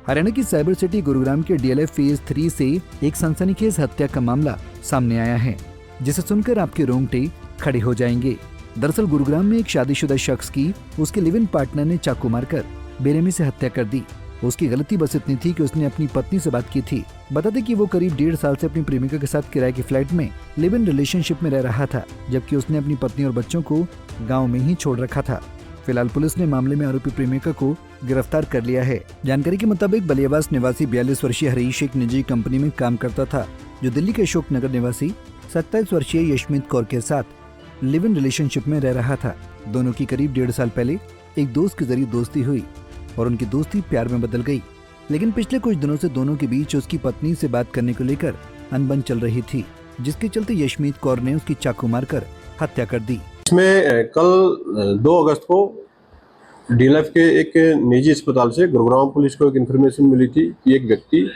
हरियाणा की cyber city Gurugram के DLF phase 3 से एक सनसनीखेज हत्या का मामला सामने आया है, जिसे सुनकर आपके रोंगटे खड़े हो जाएंगे। दरअसल गुरुग्राम में एक शादीशुदा शख्स की उसके लिव इन पार्टनर ने चाकू मारकर बेरहमी से हत्या कर दी। उसकी गलती बस इतनी थी कि उसने अपनी पत्नी से बात की थी। बता दें कि वो करीब 1.5 साल से अपनी प्रेमिका के साथ किराए की फ्लैट में लिव इन रिलेशनशिप में रह रहा था, जबकि उसने अपनी पत्नी और बच्चों को गाँव में ही छोड़ रखा था। फिलहाल पुलिस ने मामले में आरोपी प्रेमिका को गिरफ्तार कर लिया है। जानकारी के मुताबिक बलियावास निवासी 42 वर्षीय हरीश एक निजी कंपनी में काम करता था, जो दिल्ली के अशोक नगर निवासी 27 वर्षीय यशमीत कौर के साथ लिव इन रिलेशनशिप में रह रहा था। दोनों की करीब 1.5 साल पहले एक दोस्त के जरिए दोस्ती हुई और उनकी दोस्ती प्यार में बदल गई, लेकिन पिछले कुछ दिनों से दोनों के बीच उसकी पत्नी से बात करने को लेकर अनबन चल रही थी, जिसके चलते यशमीत कौर ने उसकी चाकू मारकर हत्या कर दी। इसमें कल 2 अगस्त को डीएलएफ के एक निजी अस्पताल से गुरुग्राम पुलिस को एक इन्फॉर्मेशन मिली थी कि एक व्यक्ति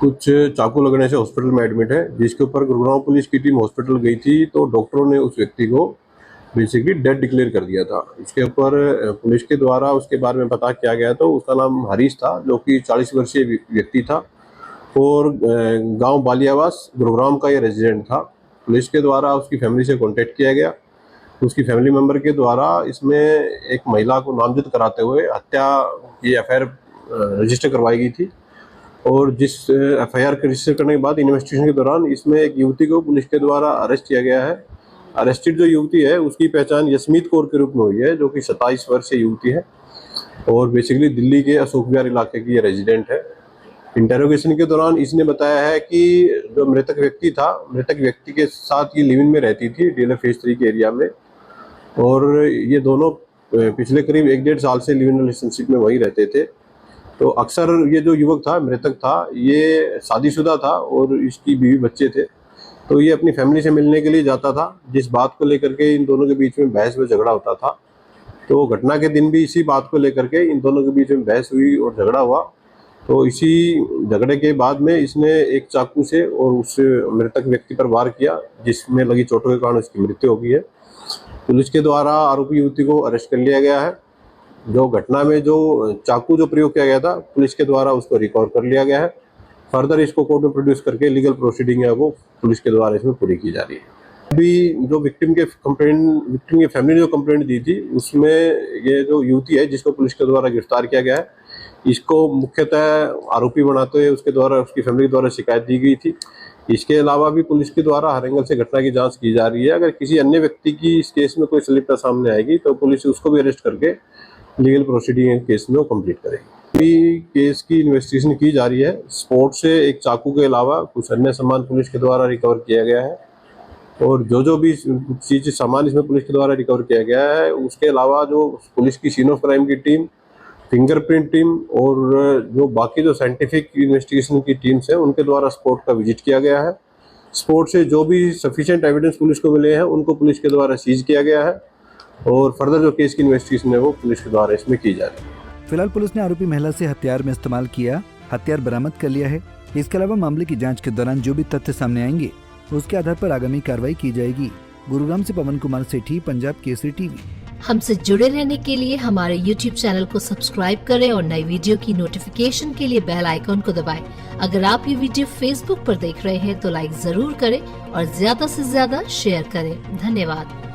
कुछ चाकू लगने से हॉस्पिटल में एडमिट है, जिसके ऊपर गुरुग्राम पुलिस की टीम हॉस्पिटल गई थी तो डॉक्टरों ने उस व्यक्ति को बेसिकली डेड डिक्लेयर कर दिया था। इसके ऊपर पुलिस के द्वारा उसके बारे में पता किया गया तो उसका नाम हरीश था, जो कि 40 वर्षीय व्यक्ति था और गांव बालियावास गुरुग्राम का ये रेजिडेंट था। पुलिस के द्वारा उसकी फैमिली से कॉन्टेक्ट किया गया। उसकी फैमिली मेंबर के द्वारा इसमें एक महिला को नामजद कराते हुए हत्या की एफआईआर रजिस्टर करवाई गई थी और जिस एफआईआर के रजिस्टर करने के बाद इन्वेस्टिगेशन के दौरान इसमें एक युवती को पुलिस के द्वारा अरेस्ट किया गया है। अरेस्टेड जो युवती है उसकी पहचान यशमीत कौर के रूप में हुई है, जो कि 27 वर्षीय युवती है और बेसिकली दिल्ली के अशोक विहार इलाके की रेजिडेंट है। इंटेरोगेशन के दौरान इसने बताया है कि जो मृतक व्यक्ति था, मृतक व्यक्ति के साथ ये लिव इन में रहती थी डीएलएफ फेज 3 के एरिया में और ये दोनों पिछले करीब 1.5 साल से लिव इन रिलेशनशिप में वहीं रहते थे। तो अक्सर ये जो युवक था, मृतक था, ये शादीशुदा था और इसकी बीवी बच्चे थे, तो ये अपनी फैमिली से मिलने के लिए जाता था, जिस बात को लेकर के इन दोनों के बीच में बहस व झगड़ा होता था। तो घटना के दिन भी इसी बात को लेकर के इन दोनों के बीच में बहस हुई और झगड़ा हुआ। तो इसी झगड़े के बाद में इसने एक चाकू से और उस मृतक व्यक्ति पर वार किया, जिसमें लगी चोटों के कारण उसकी मृत्यु हो गई है। पुलिस के द्वारा आरोपी युवती को अरेस्ट कर लिया गया है। जो घटना में जो चाकू जो प्रयोग किया गया था, पुलिस के द्वारा उसको रिकवर कर लिया गया है। फर्दर इसको कोर्ट में प्रोड्यूस करके लीगल प्रोसीडिंग है वो पुलिस के द्वारा इसमें पूरी की जा रही है। अभी जो विक्टिम के फैमिली ने जो कंप्लेंट दी थी, उसमें ये जो युवती है जिसको पुलिस के द्वारा गिरफ्तार किया गया है, इसको मुख्यतः आरोपी बनाते हुए उसके द्वारा उसकी फैमिली द्वारा शिकायत दी गई थी। इसके अलावा भी पुलिस के द्वारा हर एंगल से घटना की जांच की जा रही है। अगर किसी अन्य व्यक्ति की इस केस में कोई संलिप्तता सामने आएगी तो पुलिस उसको भी अरेस्ट करके लीगल प्रोसीडिंग केस में वो कंप्लीट करेगी। अभी केस की इन्वेस्टिगेशन की जा रही है। स्पॉट से एक चाकू के अलावा कुछ अन्य सामान पुलिस के द्वारा रिकवर किया गया है और जो भी चीज़ सामान इसमें पुलिस के द्वारा रिकवर किया गया है, उसके अलावा जो पुलिस की सीन ऑफ क्राइम की टीम, फिंगरप्रिंट टीम और जो बाकी जो साइंटिफिक इन्वेस्टिगेशन की टीम्स हैं, उनके द्वारा स्पॉट का विजिट किया गया है। स्पॉट से जो भी सफिशिएंट एविडेंस पुलिस को मिले हैं उनको पुलिस के द्वारा सीज किया गया है और फर्दर जो केस की इन्वेस्टिगेशन है वो पुलिस के द्वारा इसमें की जा रही है। फिलहाल पुलिस ने आरोपी महिला से हथियार में इस्तेमाल किया हथियार बरामद कर लिया है। इसके अलावा मामले की जांच के दौरान जो भी तथ्य सामने आएंगे उसके आधार पर आगामी कार्रवाई की जाएगी। गुरुग्राम से पवन कुमार सेठी, पंजाब केसरी टीवी। हमसे जुड़े रहने के लिए हमारे YouTube चैनल को सब्सक्राइब करें और नई वीडियो की नोटिफिकेशन के लिए बेल आइकॉन को दबाएं। अगर आप ये वीडियो Facebook पर देख रहे हैं तो लाइक जरूर करें और ज्यादा से ज्यादा शेयर करें। धन्यवाद।